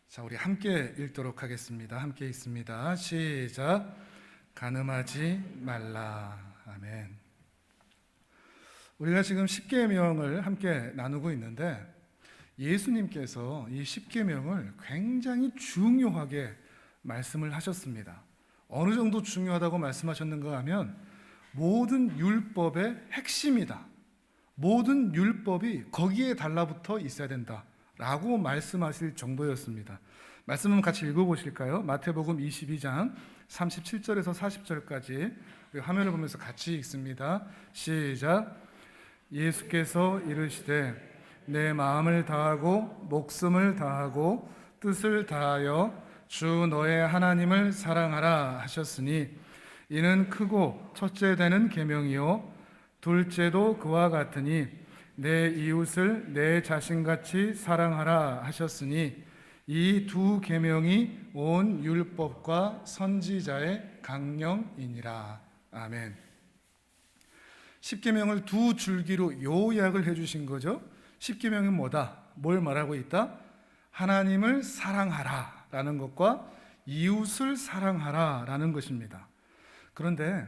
자, 우리 함께 읽도록 하겠습니다. 함께 읽습니다. 시작. 간음하지 말라. 아멘. 우리가 지금 십계명을 함께 나누고 있는데 예수님께서 이 십계명을 굉장히 중요하게 말씀을 하셨습니다. 어느 정도 중요하다고 말씀하셨는가 하면 모든 율법의 핵심이다. 모든 율법이 거기에 달라붙어 있어야 된다라고 말씀하실 정도였습니다. 말씀 한번 같이 읽어보실까요? 마태복음 22장 37절에서 40절까지 화면을 보면서 같이 읽습니다. 시작. 예수께서 이르시되 내 마음을 다하고 목숨을 다하고 뜻을 다하여 주 너의 하나님을 사랑하라 하셨으니 이는 크고 첫째 되는 계명이요 둘째도 그와 같으니 내 이웃을 내 자신같이 사랑하라 하셨으니 이 두 계명이 온 율법과 선지자의 강령이니라. 아멘. 십계명을 두 줄기로 요약을 해주신 거죠. 십계명은 뭐다? 뭘 말하고 있다? 하나님을 사랑하라 라는 것과 이웃을 사랑하라 라는 것입니다. 그런데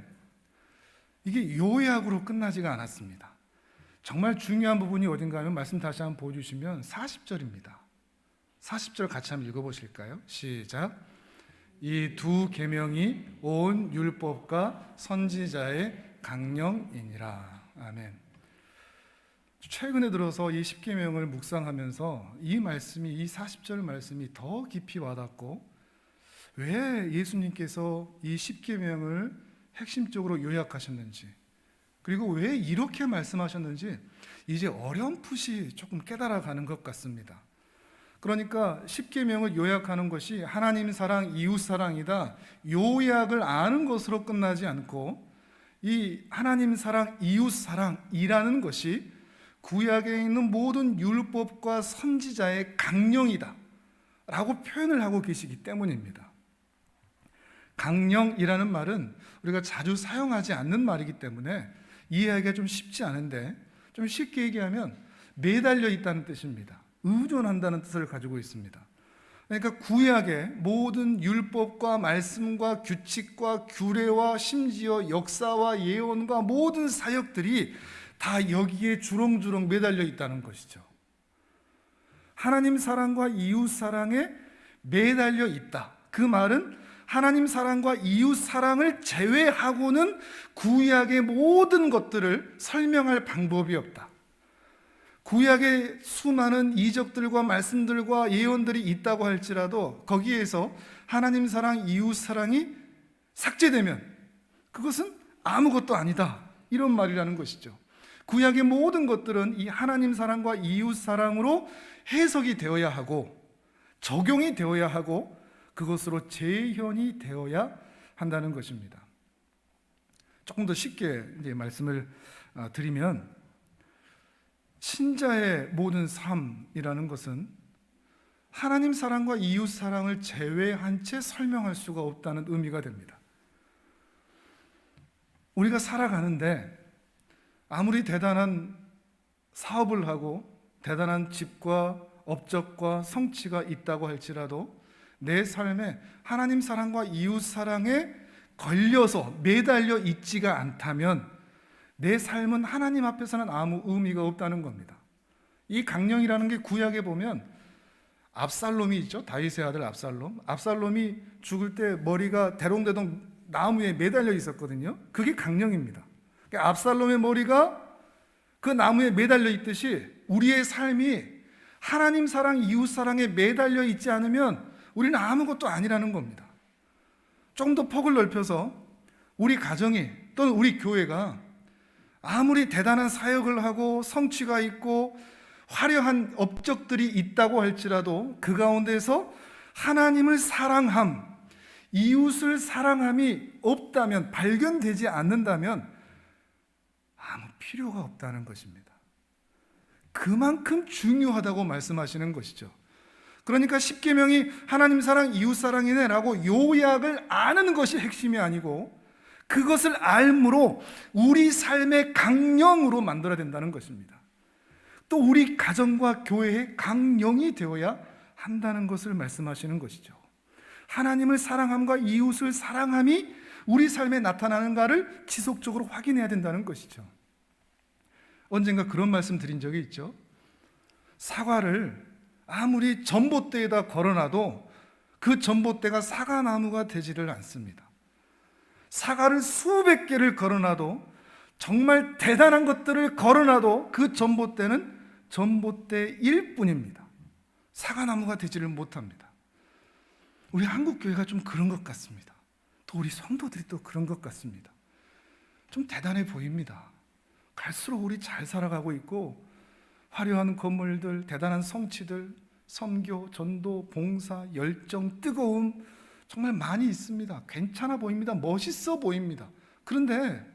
이게 요약으로 끝나지가 않았습니다. 정말 중요한 부분이 어딘가 하면 말씀 다시 한번 보여주시면 40절입니다. 40절 같이 한번 읽어보실까요? 시작. 이 두 계명이 온 율법과 선지자의 강령이니라. 아멘. 최근에 들어서 이 십계명을 묵상하면서 이 말씀이, 이 40절 말씀이 더 깊이 와닿고, 왜 예수님께서 이 십계명을 핵심적으로 요약하셨는지, 그리고 왜 이렇게 말씀하셨는지 이제 어렴풋이 조금 깨달아가는 것 같습니다. 그러니까 십계명을 요약하는 것이 하나님 사랑, 이웃 사랑이다, 요약을 아는 것으로 끝나지 않고 이 하나님 사랑, 이웃 사랑이라는 것이 구약에 있는 모든 율법과 선지자의 강령이다 라고 표현을 하고 계시기 때문입니다. 강령이라는 말은 우리가 자주 사용하지 않는 말이기 때문에 이해하기가 좀 쉽지 않은데, 좀 쉽게 얘기하면 매달려 있다는 뜻입니다. 의존한다는 뜻을 가지고 있습니다. 그러니까 구약의 모든 율법과 말씀과 규칙과 규례와 심지어 역사와 예언과 모든 사역들이 다 여기에 주렁주렁 매달려 있다는 것이죠. 하나님 사랑과 이웃 사랑에 매달려 있다. 그 말은 하나님 사랑과 이웃 사랑을 제외하고는 구약의 모든 것들을 설명할 방법이 없다. 구약의 수많은 이적들과 말씀들과 예언들이 있다고 할지라도 거기에서 하나님 사랑, 이웃 사랑이 삭제되면 그것은 아무것도 아니다, 이런 말이라는 것이죠. 구약의 모든 것들은 이 하나님 사랑과 이웃 사랑으로 해석이 되어야 하고 적용이 되어야 하고 그것으로 재현이 되어야 한다는 것입니다. 조금 더 쉽게 이제 말씀을 드리면, 신자의 모든 삶이라는 것은 하나님 사랑과 이웃 사랑을 제외한 채 설명할 수가 없다는 의미가 됩니다. 우리가 살아가는데 아무리 대단한 사업을 하고 대단한 집과 업적과 성취가 있다고 할지라도 내 삶에 하나님 사랑과 이웃 사랑에 걸려서 매달려 있지가 않다면 내 삶은 하나님 앞에서는 아무 의미가 없다는 겁니다. 이 강령이라는 게 구약에 보면 압살롬이 있죠. 다윗의 아들 압살롬. 압살롬이 죽을 때 머리가 대롱대롱 나무에 매달려 있었거든요. 그게 강령입니다. 그러니까 압살롬의 머리가 그 나무에 매달려 있듯이 우리의 삶이 하나님 사랑, 이웃 사랑에 매달려 있지 않으면 우리는 아무것도 아니라는 겁니다. 좀 더 폭을 넓혀서 우리 가정이 또는 우리 교회가 아무리 대단한 사역을 하고 성취가 있고 화려한 업적들이 있다고 할지라도 그 가운데서 하나님을 사랑함, 이웃을 사랑함이 없다면, 발견되지 않는다면 아무 필요가 없다는 것입니다. 그만큼 중요하다고 말씀하시는 것이죠. 그러니까 십계명이 하나님 사랑, 이웃 사랑이네라고 요약을 아는 것이 핵심이 아니고 그것을 알므로 우리 삶의 강령으로 만들어야 된다는 것입니다. 또 우리 가정과 교회의 강령이 되어야 한다는 것을 말씀하시는 것이죠. 하나님을 사랑함과 이웃을 사랑함이 우리 삶에 나타나는가를 지속적으로 확인해야 된다는 것이죠. 언젠가 그런 말씀 드린 적이 있죠. 사과를 아무리 전봇대에다 걸어놔도 그 전봇대가 사과나무가 되지를 않습니다. 사과를 수백 개를 걸어놔도, 정말 대단한 것들을 걸어놔도 그 전봇대는 전봇대일 뿐입니다. 사과나무가 되지를 못합니다. 우리 한국교회가 좀 그런 것 같습니다. 또 우리 성도들이 또 그런 것 같습니다. 좀 대단해 보입니다. 갈수록 우리 잘 살아가고 있고, 화려한 건물들, 대단한 성취들, 선교, 전도, 봉사, 열정, 뜨거움 정말 많이 있습니다. 괜찮아 보입니다. 멋있어 보입니다. 그런데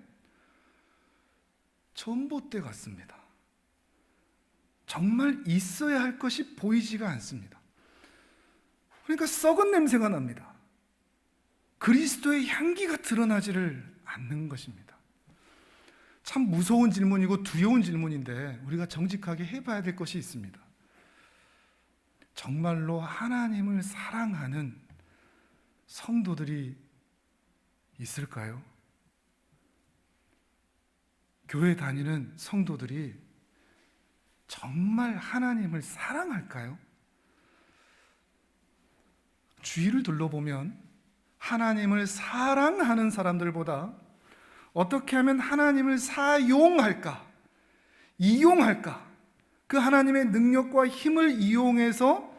전봇대 같습니다. 정말 있어야 할 것이 보이지가 않습니다. 그러니까 썩은 냄새가 납니다. 그리스도의 향기가 드러나지를 않는 것입니다. 참 무서운 질문이고 두려운 질문인데 우리가 정직하게 해봐야 될 것이 있습니다. 정말로 하나님을 사랑하는 성도들이 있을까요? 교회 다니는 성도들이 정말 하나님을 사랑할까요? 주위를 둘러보면 하나님을 사랑하는 사람들보다 어떻게 하면 하나님을 사용할까, 이용할까, 그 하나님의 능력과 힘을 이용해서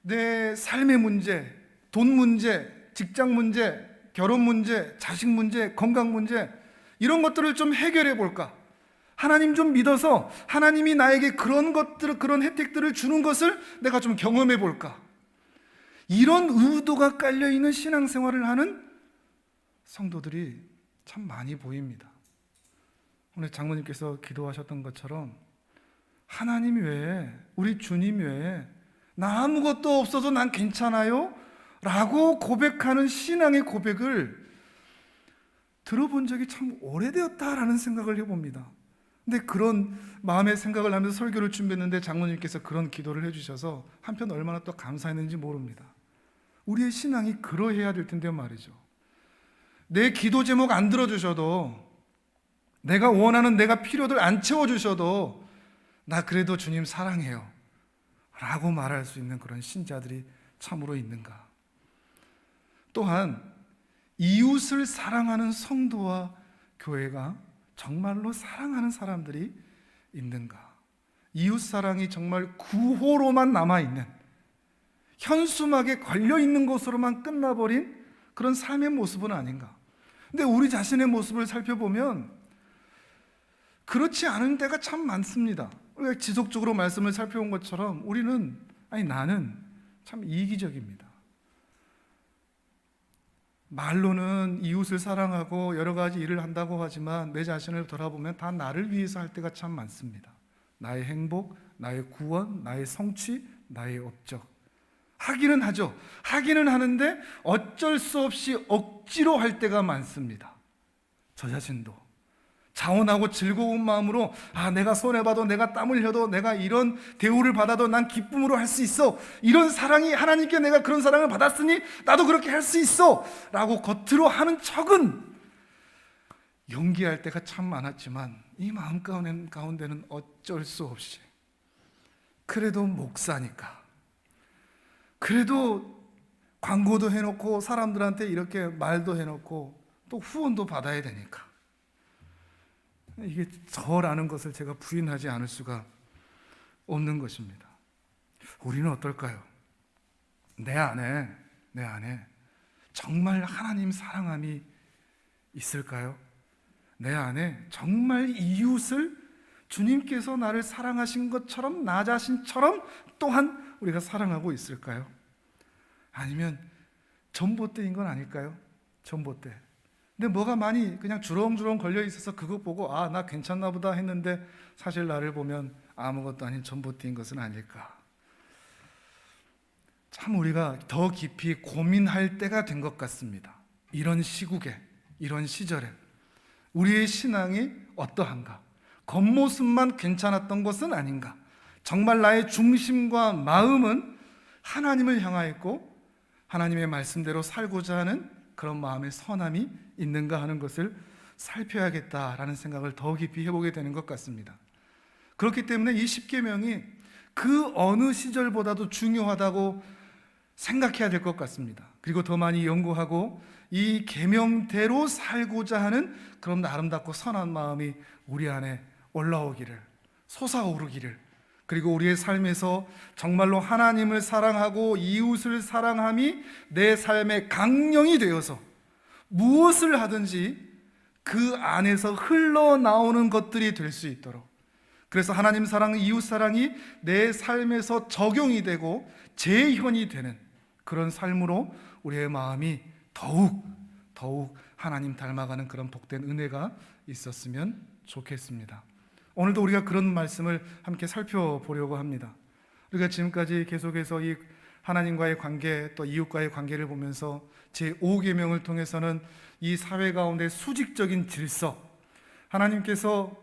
내 삶의 문제, 돈 문제, 직장 문제, 결혼 문제, 자식 문제, 건강 문제, 이런 것들을 좀 해결해 볼까? 하나님 좀 믿어서 하나님이 나에게 그런 것들, 그런 혜택들을 주는 것을 내가 좀 경험해 볼까? 이런 의도가 깔려 있는 신앙생활을 하는 성도들이 참 많이 보입니다. 오늘 장로님께서 기도하셨던 것처럼 하나님 외에, 우리 주님 외에 나 아무것도 없어서 난 괜찮아요 라고 고백하는 신앙의 고백을 들어본 적이 참 오래되었다라는 생각을 해봅니다. 근데 그런 마음의 생각을 하면서 설교를 준비했는데 장로님께서 그런 기도를 해주셔서 한편 얼마나 또 감사했는지 모릅니다. 우리의 신앙이 그러해야 될 텐데 말이죠. 내 기도 제목 안 들어주셔도, 내가 원하는 내가 필요들 안 채워주셔도 나 그래도 주님 사랑해요 라고 말할 수 있는 그런 신자들이 참으로 있는가? 또한 이웃을 사랑하는 성도와 교회가 정말로 사랑하는 사람들이 있는가? 이웃 사랑이 정말 구호로만 남아있는, 현수막에 걸려있는 것으로만 끝나버린 그런 삶의 모습은 아닌가? 근데 우리 자신의 모습을 살펴보면 그렇지 않은 때가 참 많습니다. 우리가 지속적으로 말씀을 살펴본 것처럼 나는 참 이기적입니다. 말로는 이웃을 사랑하고 여러 가지 일을 한다고 하지만 내 자신을 돌아보면 다 나를 위해서 할 때가 참 많습니다. 나의 행복, 나의 구원, 나의 성취, 나의 업적. 하기는 하죠. 하기는 하는데 어쩔 수 없이 억지로 할 때가 많습니다. 저 자신도 자원하고 즐거운 마음으로 내가 손해봐도, 내가 땀 흘려도, 내가 이런 대우를 받아도 난 기쁨으로 할 수 있어, 이런 사랑이, 하나님께 내가 그런 사랑을 받았으니 나도 그렇게 할 수 있어 라고 겉으로 하는 척은 연기할 때가 참 많았지만 이 마음 가운데는 어쩔 수 없이, 그래도 목사니까, 그래도 광고도 해놓고 사람들한테 이렇게 말도 해놓고 또 후원도 받아야 되니까, 이게 저라는 것을 제가 부인하지 않을 수가 없는 것입니다. 우리는 어떨까요? 내 안에 정말 하나님 사랑함이 있을까요? 내 안에 정말 이웃을 주님께서 나를 사랑하신 것처럼, 나 자신처럼 또한 우리가 사랑하고 있을까요? 아니면 전봇대인 건 아닐까요? 전봇대. 근데 뭐가 많이 그냥 주렁주렁 걸려 있어서 그거 보고 나 괜찮나 보다 했는데 사실 나를 보면 아무것도 아닌 전봇대인 것은 아닐까? 참 우리가 더 깊이 고민할 때가 된 것 같습니다. 이런 시국에, 이런 시절에 우리의 신앙이 어떠한가? 겉모습만 괜찮았던 것은 아닌가? 정말 나의 중심과 마음은 하나님을 향하였고 하나님의 말씀대로 살고자 하는 그런 마음의 선함이 있는가 하는 것을 살펴야겠다라는 생각을 더 깊이 해보게 되는 것 같습니다. 그렇기 때문에 이 십계명이 그 어느 시절보다도 중요하다고 생각해야 될 것 같습니다. 그리고 더 많이 연구하고 이 계명대로 살고자 하는 그런 아름답고 선한 마음이 우리 안에 올라오기를, 솟아오르기를, 그리고 우리의 삶에서 정말로 하나님을 사랑하고 이웃을 사랑함이 내 삶의 강령이 되어서 무엇을 하든지 그 안에서 흘러나오는 것들이 될 수 있도록, 그래서 하나님 사랑, 이웃 사랑이 내 삶에서 적용이 되고 재현이 되는 그런 삶으로 우리의 마음이 더욱 하나님 닮아가는 그런 복된 은혜가 있었으면 좋겠습니다. 오늘도 우리가 그런 말씀을 함께 살펴보려고 합니다. 우리가 지금까지 계속해서 이 하나님과의 관계, 또 이웃과의 관계를 보면서 제5계명을 통해서는 이 사회 가운데 수직적인 질서, 하나님께서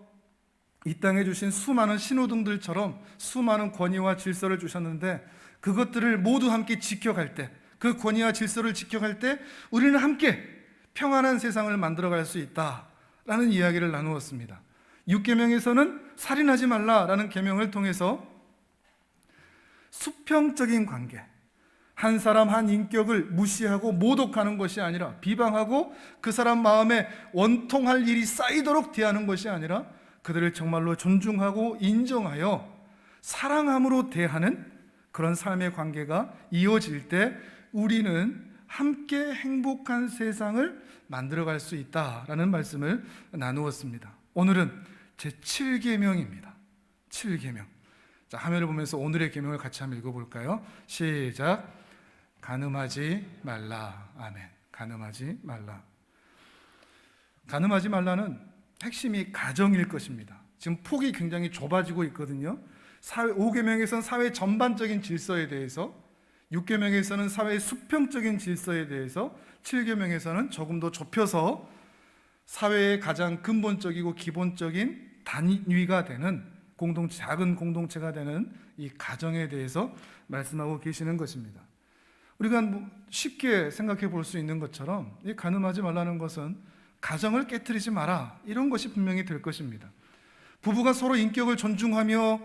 이 땅에 주신 수많은 신호등들처럼 수많은 권위와 질서를 주셨는데, 그것들을 모두 함께 지켜갈 때, 그 권위와 질서를 지켜갈 때 우리는 함께 평안한 세상을 만들어갈 수 있다라는 이야기를 나누었습니다. 6계명에서는 살인하지 말라라는 계명을 통해서 수평적인 관계, 한 사람 한 인격을 무시하고 모독하는 것이 아니라, 비방하고 그 사람 마음에 원통할 일이 쌓이도록 대하는 것이 아니라 그들을 정말로 존중하고 인정하여 사랑함으로 대하는 그런 삶의 관계가 이어질 때 우리는 함께 행복한 세상을 만들어갈 수 있다라는 말씀을 나누었습니다. 오늘은 제7계명입니다. 7계명. 자, 화면을 보면서 오늘의 계명을 같이 한번 읽어볼까요? 시작. 간음하지 말라. 아멘. 간음하지 말라. 간음하지 말라는 핵심이 가정일 것입니다. 지금 폭이 굉장히 좁아지고 있거든요. 5계명에서는 사회 전반적인 질서에 대해서, 6계명에서는 사회의 수평적인 질서에 대해서, 7계명에서는 조금 더 좁혀서 사회의 가장 근본적이고 기본적인 단위가 되는 작은 공동체가 되는 이 가정에 대해서 말씀하고 계시는 것입니다. 우리가 쉽게 생각해 볼 수 있는 것처럼 이 간음하지 말라는 것은 가정을 깨트리지 마라, 이런 것이 분명히 될 것입니다. 부부가 서로 인격을 존중하며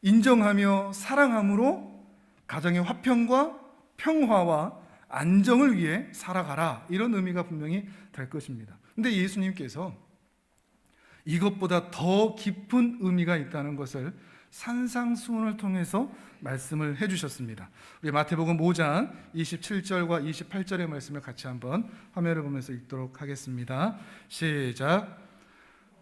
인정하며 사랑함으로 가정의 화평과 평화와 안정을 위해 살아가라, 이런 의미가 분명히 될 것입니다. 근데 예수님께서 이것보다 더 깊은 의미가 있다는 것을 산상수훈을 통해서 말씀을 해주셨습니다. 우리 마태복음 5장 27절과 28절의 말씀을 같이 한번 화면을 보면서 읽도록 하겠습니다. 시작.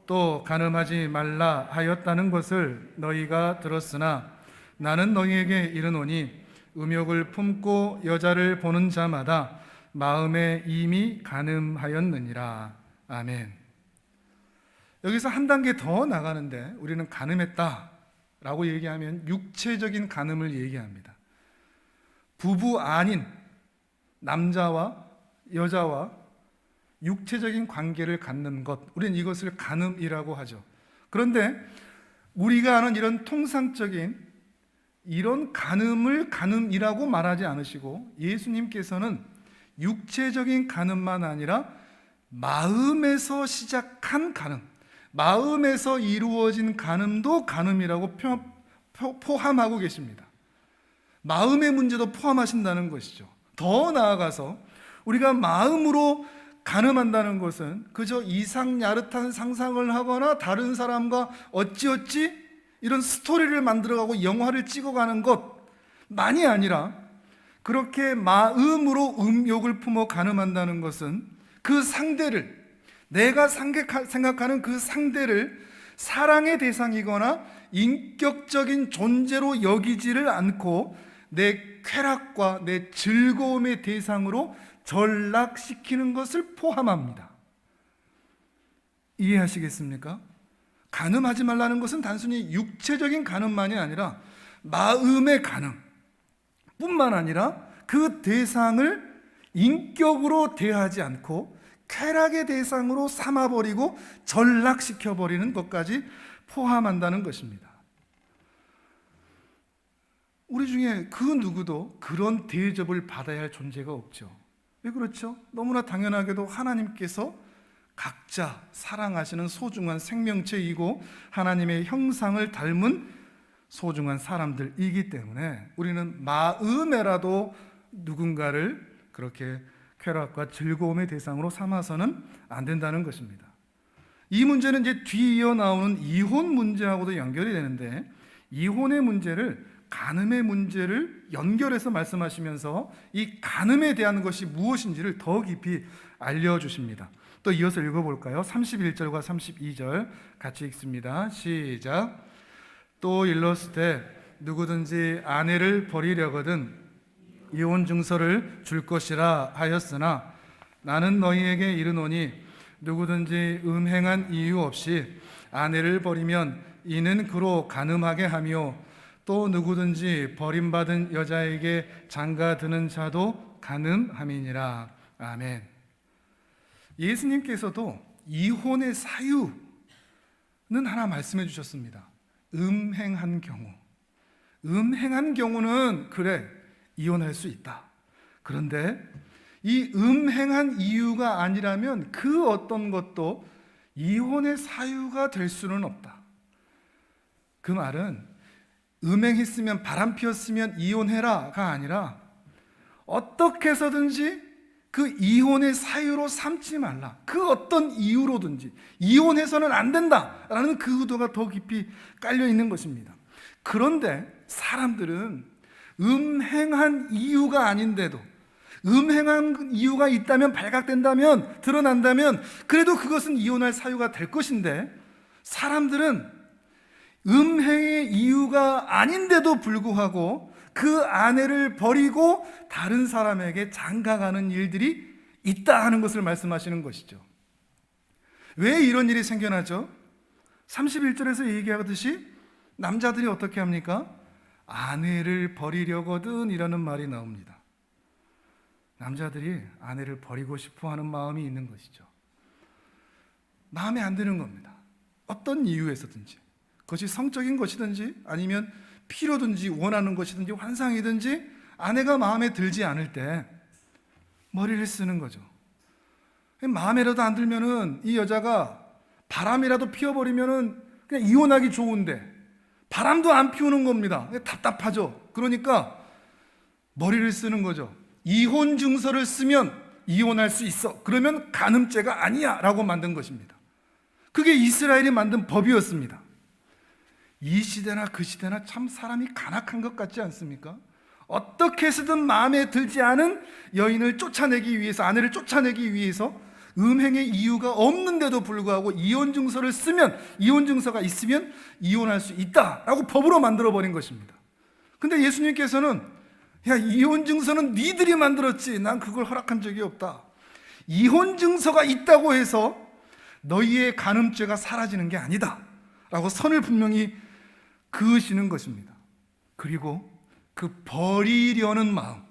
또 간음하지 말라 하였다는 것을 너희가 들었으나 나는 너희에게 이르노니 음욕을 품고 여자를 보는 자마다 마음에 이미 간음하였느니라. 아멘. 여기서 한 단계 더 나가는데, 우리는 간음했다라고 얘기하면 육체적인 간음을 얘기합니다. 부부 아닌 남자와 여자와 육체적인 관계를 갖는 것, 우리는 이것을 간음이라고 하죠. 그런데 우리가 아는 이런 통상적인 이런 간음을 간음이라고 말하지 않으시고, 예수님께서는 육체적인 간음만 아니라 마음에서 시작한 간음, 마음에서 이루어진 간음도 간음이라고 포함하고 계십니다. 마음의 문제도 포함하신다는 것이죠. 더 나아가서 우리가 마음으로 간음한다는 것은 그저 이상야릇한 상상을 하거나 다른 사람과 어찌어찌 이런 스토리를 만들어가고 영화를 찍어가는 것만이 아니라, 그렇게 마음으로 음욕을 품어 간음한다는 것은 그 상대를, 내가 생각하는 그 상대를 사랑의 대상이거나 인격적인 존재로 여기지를 않고 내 쾌락과 내 즐거움의 대상으로 전락시키는 것을 포함합니다. 이해하시겠습니까? 간음하지 말라는 것은 단순히 육체적인 간음만이 아니라 마음의 간음 뿐만 아니라 그 대상을 인격으로 대하지 않고 쾌락의 대상으로 삼아버리고 전락시켜버리는 것까지 포함한다는 것입니다. 우리 중에 그 누구도 그런 대접을 받아야 할 존재가 없죠. 왜 그렇죠? 너무나 당연하게도 하나님께서 각자 사랑하시는 소중한 생명체이고 하나님의 형상을 닮은 소중한 사람들이기 때문에 우리는 마음에라도 누군가를 그렇게 쾌락과 즐거움의 대상으로 삼아서는 안 된다는 것입니다. 이 문제는 이제 뒤이어 나오는 이혼 문제하고도 연결이 되는데, 이혼의 문제를 간음의 문제를 연결해서 말씀하시면서 이 간음에 대한 것이 무엇인지를 더 깊이 알려주십니다. 또 이어서 읽어볼까요? 31절과 32절 같이 읽습니다. 시작. 또 일렀으되 누구든지 아내를 버리려거든 이혼 증서를 줄 것이라 하였으나 나는 너희에게 이르노니 누구든지 음행한 이유 없이 아내를 버리면 이는 그로 간음하게 하며 또 누구든지 버림받은 여자에게 장가드는 자도 간음함이니라. 아멘. 예수님께서도 이혼의 사유는 하나 말씀해 주셨습니다. 음행한 경우는 그래 이혼할 수 있다. 그런데 이 음행한 이유가 아니라면 그 어떤 것도 이혼의 사유가 될 수는 없다. 그 말은 음행했으면, 바람 피웠으면 이혼해라가 아니라 어떻게 해서든지 그 이혼의 사유로 삼지 말라. 그 어떤 이유로든지 이혼해서는 안 된다라는 그 의도가 더 깊이 깔려 있는 것입니다. 그런데 사람들은 음행한 이유가 아닌데도, 음행한 이유가 있다면, 발각된다면, 드러난다면 그래도 그것은 이혼할 사유가 될 것인데, 사람들은 음행의 이유가 아닌데도 불구하고 그 아내를 버리고 다른 사람에게 장가가는 일들이 있다 하는 것을 말씀하시는 것이죠. 왜 이런 일이 생겨나죠? 31절에서 얘기하듯이 남자들이 어떻게 합니까? 아내를 버리려거든 이라는 말이 나옵니다. 남자들이 아내를 버리고 싶어 하는 마음이 있는 것이죠. 마음에 안 드는 겁니다. 어떤 이유에서든지, 그것이 성적인 것이든지 아니면 필요든지 원하는 것이든지 환상이든지 아내가 마음에 들지 않을 때 머리를 쓰는 거죠. 마음에라도 안 들면은 이 여자가 바람이라도 피워버리면은 그냥 이혼하기 좋은데 바람도 안 피우는 겁니다. 답답하죠. 그러니까 머리를 쓰는 거죠. 이혼 증서를 쓰면 이혼할 수 있어. 그러면 간음죄가 아니야 라고 만든 것입니다. 그게 이스라엘이 만든 법이었습니다. 이 시대나 그 시대나 참 사람이 간악한 것 같지 않습니까? 어떻게 해서든 마음에 들지 않은 여인을 쫓아내기 위해서, 아내를 쫓아내기 위해서 음행의 이유가 없는데도 불구하고 이혼 증서를 쓰면, 이혼 증서가 있으면 이혼할 수 있다라고 법으로 만들어버린 것입니다. 근데 예수님께서는 야, 이혼 증서는 니들이 만들었지 난 그걸 허락한 적이 없다. 이혼 증서가 있다고 해서 너희의 간음죄가 사라지는 게 아니다 라고 선을 분명히 그으시는 것입니다. 그리고 그 버리려는 마음,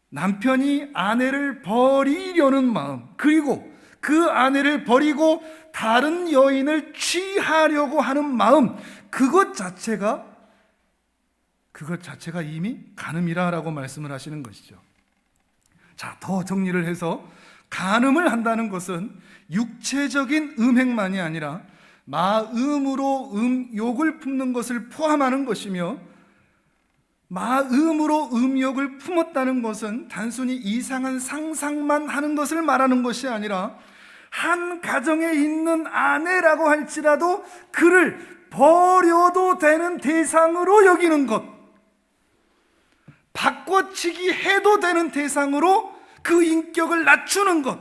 남편이 아내를 버리려는 마음, 그리고 그 아내를 버리고 다른 여인을 취하려고 하는 마음, 그것 자체가 이미 간음이라고 말씀을 하시는 것이죠. 자, 더 정리를 해서 간음을 한다는 것은 육체적인 음행만이 아니라 마음으로 음욕을 품는 것을 포함하는 것이며, 마음으로 음욕을 품었다는 것은 단순히 이상한 상상만 하는 것을 말하는 것이 아니라 한 가정에 있는 아내라고 할지라도 그를 버려도 되는 대상으로 여기는 것, 바꿔치기 해도 되는 대상으로 그 인격을 낮추는 것,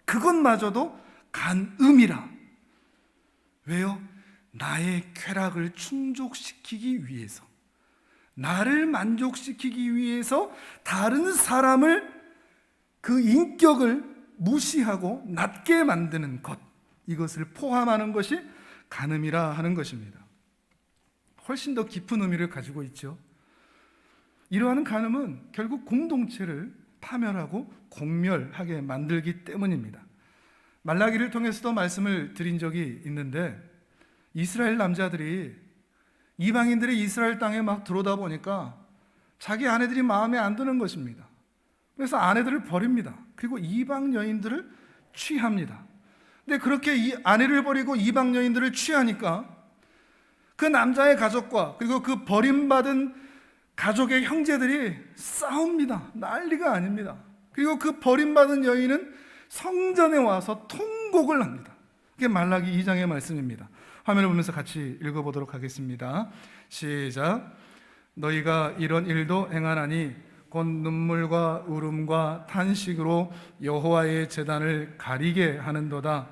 그것마저도 간음이라. 왜요? 나의 쾌락을 충족시키기 위해서, 나를 만족시키기 위해서 다른 사람을, 그 인격을 무시하고 낮게 만드는 것, 이것을 포함하는 것이 간음이라 하는 것입니다. 훨씬 더 깊은 의미를 가지고 있죠. 이러한 간음은 결국 공동체를 파멸하고 공멸하게 만들기 때문입니다. 말라기를 통해서도 말씀을 드린 적이 있는데, 이스라엘 남자들이 이방인들이 이스라엘 땅에 막 들어오다 보니까 자기 아내들이 마음에 안 드는 것입니다. 그래서 아내들을 버립니다. 그리고 이방 여인들을 취합니다. 근데 그렇게 이 아내를 버리고 이방 여인들을 취하니까 그 남자의 가족과 그리고 그 버림받은 가족의 형제들이 싸웁니다. 난리가 아닙니다. 그리고 그 버림받은 여인은 성전에 와서 통곡을 합니다. 그게 말라기 2장의 말씀입니다. 화면을 보면서 같이 읽어보도록 하겠습니다. 시작. 너희가 이런 일도 행하나니 곧 눈물과 울음과 탄식으로 여호와의 제단을 가리게 하는도다.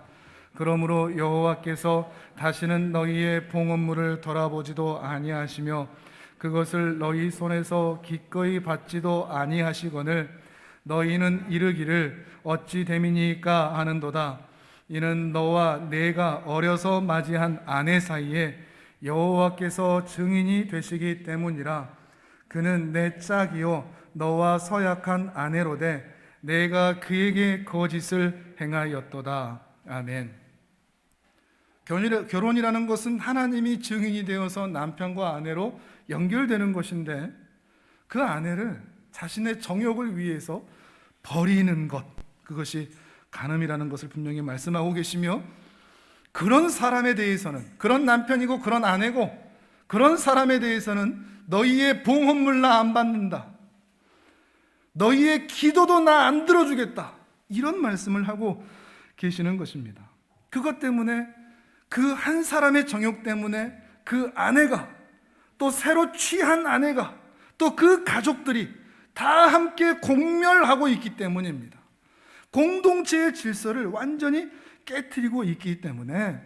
그러므로 여호와께서 다시는 너희의 봉헌물을 돌아보지도 아니하시며 그것을 너희 손에서 기꺼이 받지도 아니하시거늘 너희는 이르기를 어찌 됨이니까 하는도다. 이는 너와 내가 어려서 맞이한 아내 사이에 여호와께서 증인이 되시기 때문이라. 그는 내 짝이요 너와 서약한 아내로되 내가 그에게 거짓을 행하였도다. 아멘. 결혼이라는 것은 하나님이 증인이 되어서 남편과 아내로 연결되는 것인데 그 아내를 자신의 정욕을 위해서 버리는 것, 그것이 간음이라는 것을 분명히 말씀하고 계시며, 그런 사람에 대해서는, 그런 남편이고 그런 아내고 그런 사람에 대해서는 너희의 봉헌물 나 안 받는다, 너희의 기도도 나 안 들어주겠다, 이런 말씀을 하고 계시는 것입니다. 그것 때문에, 그 한 사람의 정욕 때문에 그 아내가, 또 새로 취한 아내가, 또 그 가족들이 다 함께 공멸하고 있기 때문입니다. 공동체의 질서를 완전히 깨트리고 있기 때문에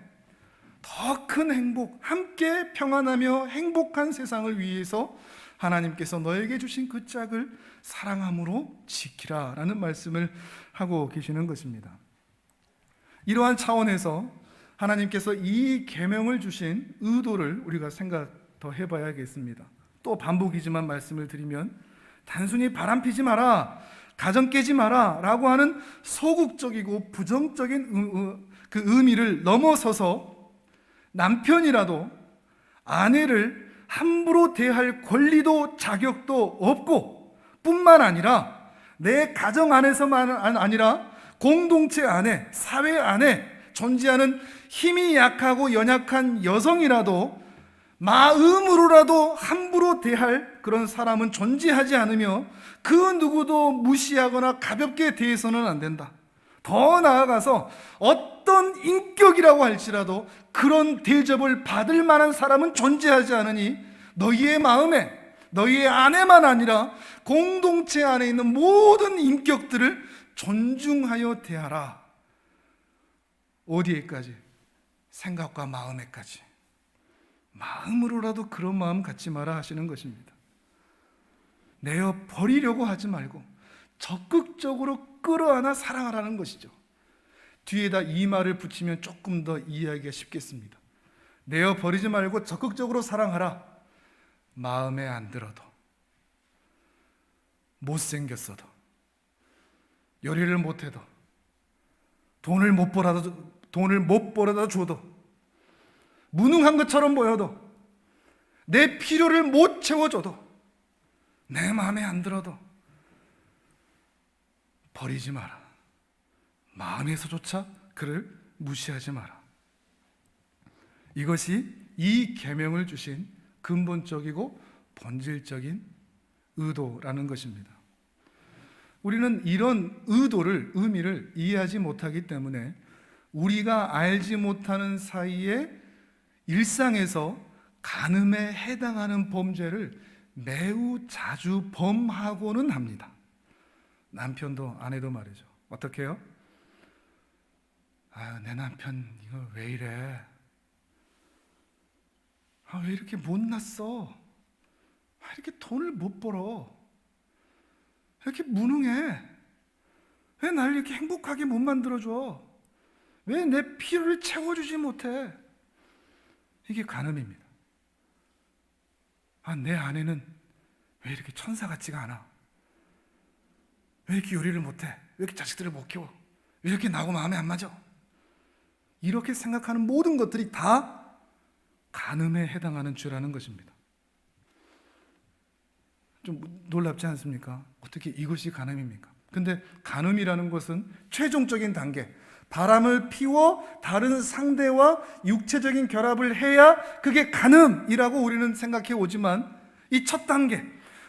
더 큰 행복, 함께 평안하며 행복한 세상을 위해서 하나님께서 너에게 주신 그 짝을 사랑함으로 지키라 라는 말씀을 하고 계시는 것입니다. 이러한 차원에서 하나님께서 이 계명을 주신 의도를 우리가 생각 더 해봐야겠습니다. 또 반복이지만 말씀을 드리면, 단순히 바람피지 마라, 가정 깨지 마라 라고 하는 소극적이고 부정적인 그 의미를 넘어서서 남편이라도 아내를 함부로 대할 권리도 자격도 없고, 뿐만 아니라 내 가정 안에서만 아니라 공동체 안에, 사회 안에 존재하는 힘이 약하고 연약한 여성이라도 마음으로라도 함부로 대할 그런 사람은 존재하지 않으며 그 누구도 무시하거나 가볍게 대해서는 안 된다. 더 나아가서 어떤 인격이라고 할지라도 그런 대접을 받을 만한 사람은 존재하지 않으니 너희의 마음에, 너희의 아내만 아니라 공동체 안에 있는 모든 인격들을 존중하여 대하라. 어디에까지? 생각과 마음에까지. 마음으로라도 그런 마음 갖지 마라 하시는 것입니다. 내어 버리려고 하지 말고 적극적으로 끌어안아 사랑하라는 것이죠. 뒤에다 이 말을 붙이면 조금 더 이해하기가 쉽겠습니다. 내어 버리지 말고 적극적으로 사랑하라. 마음에 안 들어도, 못생겼어도, 요리를 못해도, 돈을 못 벌어다 줘도, 무능한 것처럼 보여도, 내 필요를 못 채워줘도, 내 마음에 안 들어도 버리지 마라. 마음에서조차 그를 무시하지 마라. 이것이 이 계명을 주신 근본적이고 본질적인 의도라는 것입니다. 우리는 이런 의미를 이해하지 못하기 때문에 우리가 알지 못하는 사이에 일상에서 간음에 해당하는 범죄를 매우 자주 범하고는 합니다. 남편도 아내도 말이죠. 어떻게 해요? 내 남편 이거 왜 이래? 왜 이렇게 못났어? 이렇게 돈을 못 벌어? 왜 이렇게 무능해? 왜 날 이렇게 행복하게 못 만들어줘? 왜 내 필요를 채워주지 못해? 이게 간음입니다. 내 아내는 왜 이렇게 천사 같지가 않아? 왜 이렇게 요리를 못해? 왜 이렇게 자식들을 못 키워? 왜 이렇게 나하고 마음에 안 맞아? 이렇게 생각하는 모든 것들이 다 간음에 해당하는 죄라는 것입니다. 좀 놀랍지 않습니까? 어떻게 이것이 간음입니까? 근데 간음이라는 것은 최종적인 단계, 바람을 피워 다른 상대와 육체적인 결합을 해야 그게 간음이라고 우리는 생각해 오지만, 이 첫 단계,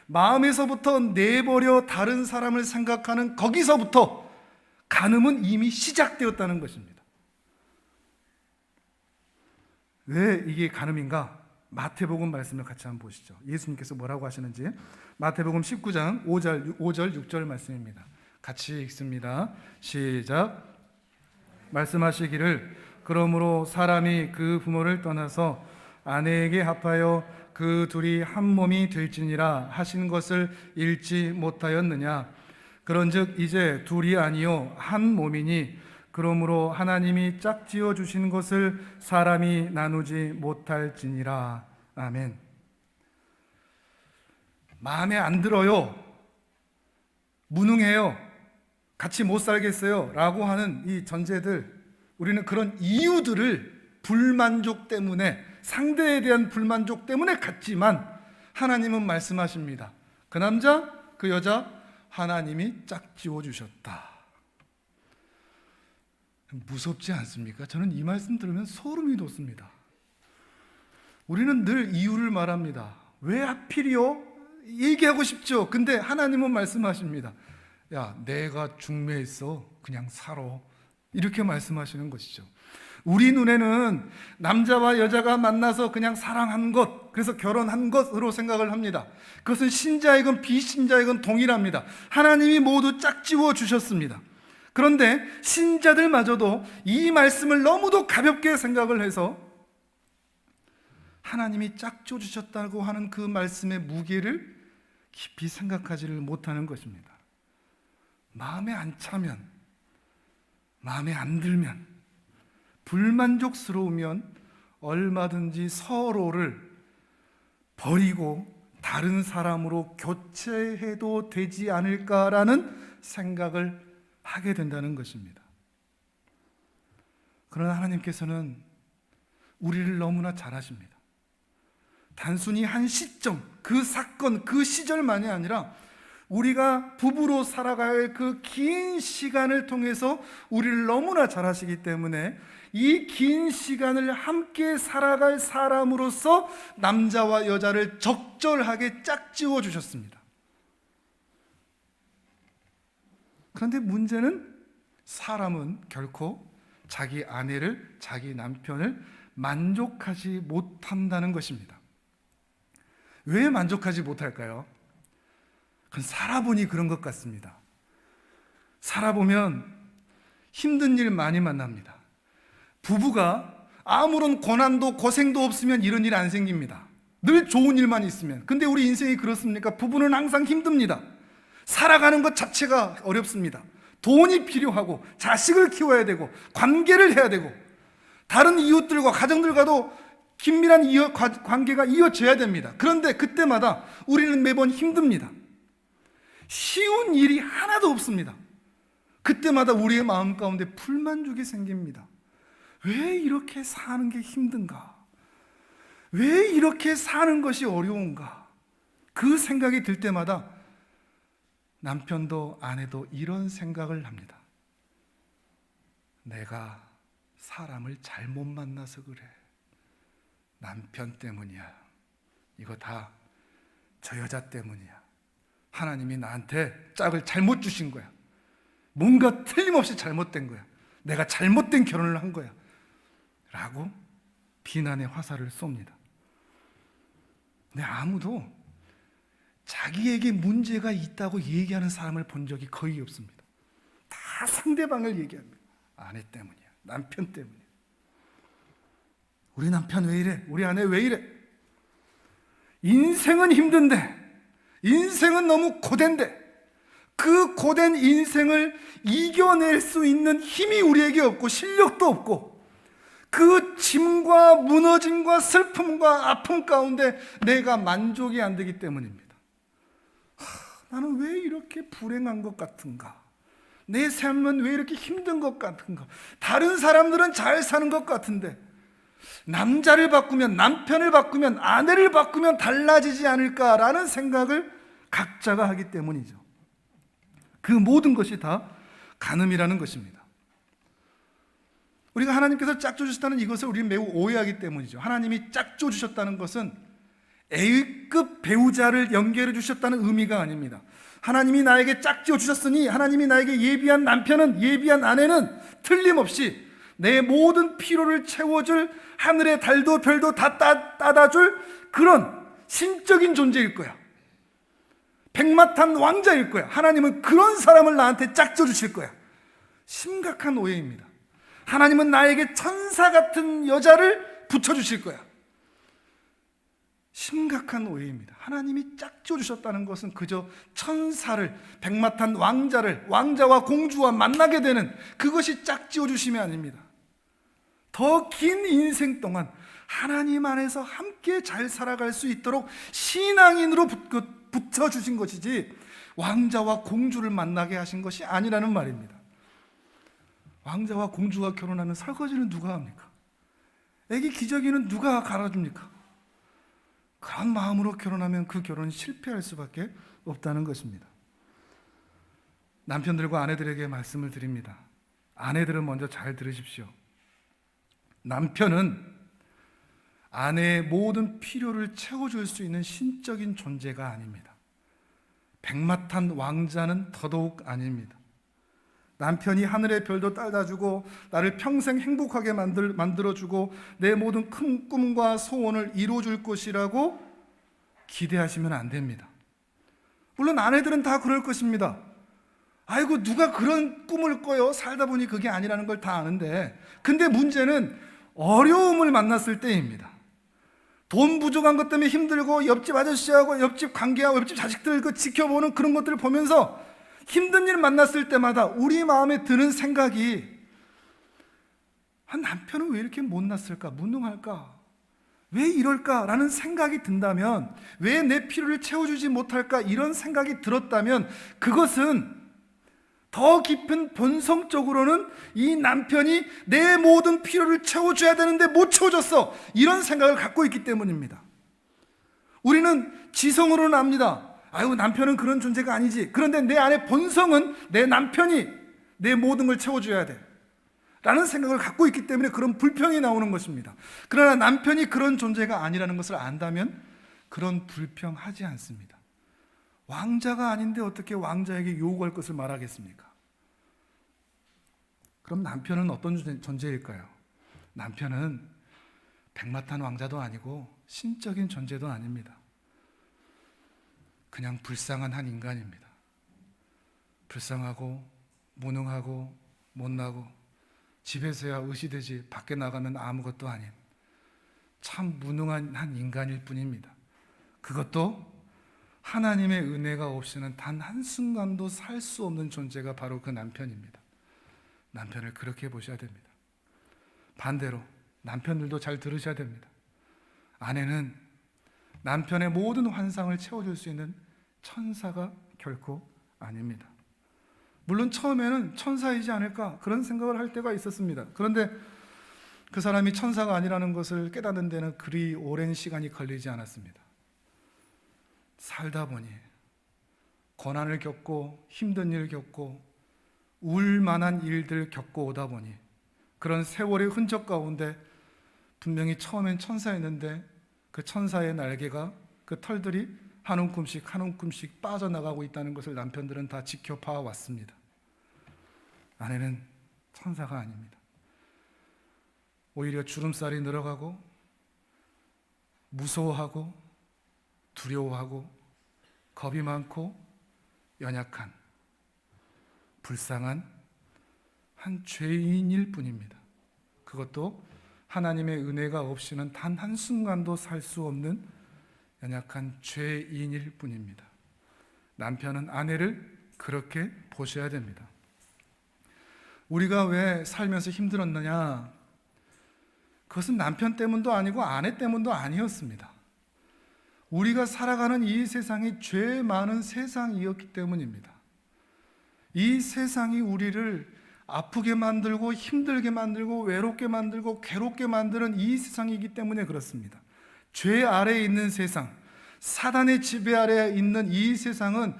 마음에서부터 내버려 다른 사람을 생각하는 거기서부터 간음은 이미 시작되었다는 것입니다. 왜 이게 간음인가? 마태복음 말씀을 같이 한번 보시죠. 예수님께서 뭐라고 하시는지. 마태복음 19장 5절 6절 말씀입니다. 같이 읽습니다. 시작. 말씀하시기를 그러므로 사람이 그 부모를 떠나서 아내에게 합하여 그 둘이 한 몸이 될지니라 하신 것을 읽지 못하였느냐. 그런즉 이제 둘이 아니요 한 몸이니 그러므로 하나님이 짝지어 주신 것을 사람이 나누지 못할지니라. 아멘. 마음에 안 들어요, 무능해요, 같이 못 살겠어요 라고 하는 이 전제들, 우리는 그런 이유들을 불만족 때문에, 상대에 대한 불만족 때문에 갖지만, 하나님은 말씀하십니다. 그 남자 그 여자 하나님이 짝지어 주셨다. 무섭지 않습니까? 저는 이 말씀 들으면 소름이 돋습니다. 우리는 늘 이유를 말합니다. 왜 하필이요? 얘기하고 싶죠. 근데 하나님은 말씀하십니다. 야, 내가 중매했어, 그냥 살아. 이렇게 말씀하시는 것이죠. 우리 눈에는 남자와 여자가 만나서 그냥 사랑한 것, 그래서 결혼한 것으로 생각을 합니다. 그것은 신자이건 비신자이건 동일합니다. 하나님이 모두 짝지어 주셨습니다. 그런데 신자들마저도 이 말씀을 너무도 가볍게 생각을 해서 하나님이 짝지어 주셨다고 하는 그 말씀의 무게를 깊이 생각하지를 못하는 것입니다. 마음에 안 차면, 마음에 안 들면, 불만족스러우면 얼마든지 서로를 버리고 다른 사람으로 교체해도 되지 않을까라는 생각을 하게 된다는 것입니다. 그러나 하나님께서는 우리를 너무나 잘 아십니다. 단순히 한 시점, 그 사건, 그 시절만이 아니라 우리가 부부로 살아갈 그 긴 시간을 통해서 우리를 너무나 잘 아시기 때문에 이 긴 시간을 함께 살아갈 사람으로서 남자와 여자를 적절하게 짝지어 주셨습니다. 그런데 문제는 사람은 결코 자기 아내를, 자기 남편을 만족하지 못한다는 것입니다. 왜 만족하지 못할까요? 그건 살아보니 그런 것 같습니다. 살아보면 힘든 일 많이 만납니다. 부부가 아무런 고난도 고생도 없으면 이런 일 안 생깁니다. 늘 좋은 일만 있으면. 근데 우리 인생이 그렇습니까? 부부는 항상 힘듭니다. 살아가는 것 자체가 어렵습니다. 돈이 필요하고 자식을 키워야 되고 관계를 해야 되고 다른 이웃들과 가정들과도 긴밀한 관계가 이어져야 됩니다. 그런데 그때마다 우리는 매번 힘듭니다. 쉬운 일이 하나도 없습니다. 그때마다 우리의 마음 가운데 불만족이 생깁니다. 왜 이렇게 사는 게 힘든가? 왜 이렇게 사는 것이 어려운가? 그 생각이 들 때마다 남편도 아내도 이런 생각을 합니다. 내가 사람을 잘못 만나서 그래. 남편 때문이야. 이거 다 저 여자 때문이야. 하나님이 나한테 짝을 잘못 주신 거야. 뭔가 틀림없이 잘못된 거야. 내가 잘못된 결혼을 한 거야. 라고 비난의 화살을 쏩니다. 근데 아무도 자기에게 문제가 있다고 얘기하는 사람을 본 적이 거의 없습니다. 다 상대방을 얘기합니다. 아내 때문이야. 남편 때문이야. 우리 남편 왜 이래? 우리 아내 왜 이래? 인생은 힘든데, 인생은 너무 고된데, 그 고된 인생을 이겨낼 수 있는 힘이 우리에게 없고 실력도 없고 그 짐과 무너짐과 슬픔과 아픔 가운데 내가 만족이 안 되기 때문입니다. 나는 왜 이렇게 불행한 것 같은가? 내 삶은 왜 이렇게 힘든 것 같은가? 다른 사람들은 잘 사는 것 같은데 남자를 바꾸면, 남편을 바꾸면, 아내를 바꾸면 달라지지 않을까라는 생각을 각자가 하기 때문이죠. 그 모든 것이 다 간음이라는 것입니다. 우리가 하나님께서 짝줘 주셨다는 이것을 우리는 매우 오해하기 때문이죠. 하나님이 짝줘 주셨다는 것은 A급 배우자를 연결해 주셨다는 의미가 아닙니다. 하나님이 나에게 짝지어 주셨으니 하나님이 나에게 예비한 남편은, 예비한 아내는 틀림없이 내 모든 필요를 채워줄, 하늘의 달도 별도 다 따다줄 그런 신적인 존재일 거야. 백마탄 왕자일 거야. 하나님은 그런 사람을 나한테 짝져 주실 거야. 심각한 오해입니다. 하나님은 나에게 천사 같은 여자를 붙여주실 거야. 심각한 오해입니다. 하나님이 짝져 주셨다는 것은 그저 천사를, 백마탄 왕자를, 왕자와 공주와 만나게 되는 그것이 짝지어 주심이 아닙니다. 더 긴 인생 동안 하나님 안에서 함께 잘 살아갈 수 있도록 신앙인으로 붙여주신 것이지 왕자와 공주를 만나게 하신 것이 아니라는 말입니다. 왕자와 공주가 결혼하면 설거지는 누가 합니까? 애기 기저귀는 누가 갈아줍니까? 그런 마음으로 결혼하면 그 결혼이 실패할 수밖에 없다는 것입니다. 남편들과 아내들에게 말씀을 드립니다. 아내들은 먼저 잘 들으십시오. 남편은 아내의 모든 필요를 채워줄 수 있는 신적인 존재가 아닙니다. 백마탄 왕자는 더더욱 아닙니다. 남편이 하늘의 별도 따다주고 나를 평생 행복하게 만들어주고 내 모든 큰 꿈과 소원을 이루어줄 것이라고 기대하시면 안 됩니다. 물론 아내들은 다 그럴 것입니다. 아이고 누가 그런 꿈을 꿔요? 살다 보니 그게 아니라는 걸 다 아는데, 근데 문제는 어려움을 만났을 때입니다. 돈 부족한 것 때문에 힘들고 옆집 아저씨하고 옆집 관계하고 옆집 자식들 그 지켜보는 그런 것들을 보면서 힘든 일 만났을 때마다 우리 마음에 드는 생각이, 남편은 왜 이렇게 못났을까? 무능할까? 왜 이럴까? 라는 생각이 든다면, 왜 내 필요를 채워주지 못할까? 이런 생각이 들었다면 그것은 더 깊은 본성적으로는 이 남편이 내 모든 필요를 채워줘야 되는데 못 채워줬어, 이런 생각을 갖고 있기 때문입니다. 우리는 지성으로는 압니다. 아유, 남편은 그런 존재가 아니지. 그런데 내 안에 본성은 내 남편이 내 모든 걸 채워줘야 돼 라는 생각을 갖고 있기 때문에 그런 불평이 나오는 것입니다. 그러나 남편이 그런 존재가 아니라는 것을 안다면 그런 불평하지 않습니다. 왕자가 아닌데 어떻게 왕자에게 요구할 것을 말하겠습니까? 그럼 남편은 어떤 존재일까요? 남편은 백마탄 왕자도 아니고 신적인 존재도 아닙니다. 그냥 불쌍한 한 인간입니다. 불쌍하고 무능하고 못나고 집에서야 의시되지 밖에 나가면 아무것도 아닌 참 무능한 한 인간일 뿐입니다. 그것도 하나님의 은혜가 없이는 단 한순간도 살 수 없는 존재가 바로 그 남편입니다. 남편을 그렇게 보셔야 됩니다. 반대로 남편들도 잘 들으셔야 됩니다. 아내는 남편의 모든 환상을 채워줄 수 있는 천사가 결코 아닙니다. 물론 처음에는 천사이지 않을까 그런 생각을 할 때가 있었습니다. 그런데 그 사람이 천사가 아니라는 것을 깨닫는 데는 그리 오랜 시간이 걸리지 않았습니다. 살다 보니 고난을 겪고 힘든 일을 겪고 울만한 일들 겪고 오다 보니 그런 세월의 흔적 가운데 분명히 처음엔 천사였는데 그 천사의 날개가, 그 털들이 한 움큼씩 한 움큼씩 빠져나가고 있다는 것을 남편들은 다 지켜봐 왔습니다. 아내는 천사가 아닙니다. 오히려 주름살이 늘어가고 무서워하고 두려워하고 겁이 많고 연약한 불쌍한 한 죄인일 뿐입니다. 그것도 하나님의 은혜가 없이는 단 한순간도 살 수 없는 연약한 죄인일 뿐입니다. 남편은 아내를 그렇게 보셔야 됩니다. 우리가 왜 살면서 힘들었느냐? 그것은 남편 때문도 아니고 아내 때문도 아니었습니다. 우리가 살아가는 이 세상이 죄 많은 세상이었기 때문입니다. 이 세상이 우리를 아프게 만들고 힘들게 만들고 외롭게 만들고 괴롭게 만드는 이 세상이기 때문에 그렇습니다. 죄 아래에 있는 세상, 사단의 지배 아래에 있는 이 세상은